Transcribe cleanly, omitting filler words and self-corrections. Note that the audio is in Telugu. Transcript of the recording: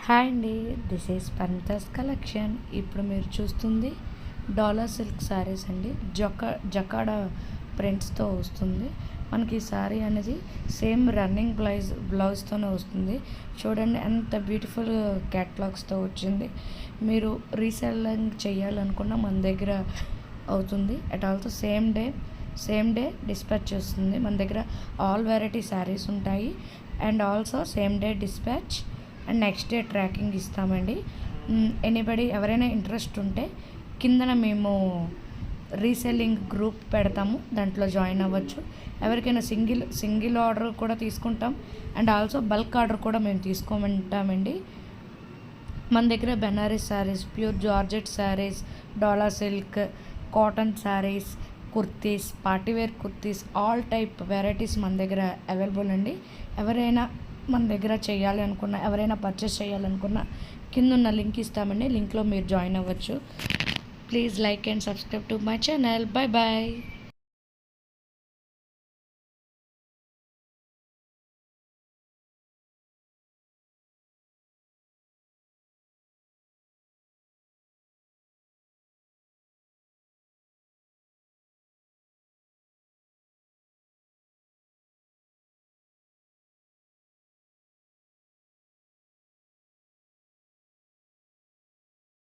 హాయ్ అండి, దిస్ ఈజ్ పంతస్ కలెక్షన్. ఇప్పుడు మీరు చూస్తుంది డాలర్ సిల్క్ శారీస్ అండి. జకాడా ప్రింట్స్తో వస్తుంది. మనకి ఈ శారీ అనేది సేమ్ రన్నింగ్ బ్లౌజ్తోనే వస్తుంది. చూడండి ఎంత బ్యూటిఫుల్ క్యాటలాగ్స్తో వచ్చింది. మీరు రీసెల్లింగ్ చేయాలనుకున్న మన దగ్గర అవుతుంది. At also same day dispatch చేస్తుంది. మన దగ్గర ఆల్ వెరైటీ శారీస్ ఉంటాయి and also same day dispatch and next day tracking ఇస్తామండి. ఎనీబడి ఎవరైనా ఇంట్రెస్ట్ ఉంటే కిందన మేము రీసెల్లింగ్ గ్రూప్ పెడతాము, దాంట్లో జాయిన్ అవ్వచ్చు. ఎవరికైనా సింగిల్ ఆర్డర్ కూడా తీసుకుంటాం అండ్ ఆల్సో బల్క్ ఆర్డర్ కూడా మేము తీసుకోమంటామండి. మన దగ్గర Banaras sarees, pure georgette sarees, dollar silk, cotton sarees, kurtis, party wear kurtis, all type varieties మన దగ్గర అవైలబుల్ అండి. ఎవరైనా మన దగ్గర చేయాలి అనుకున్న, ఎవరైనా పర్చేస్ చేయాలనుకున్న కింద ఉన్న లింక్ ఇస్తామండి. లింక్లో మీరు జాయిన్ అవ్వచ్చు. Please like and subscribe to my channel. Bye bye.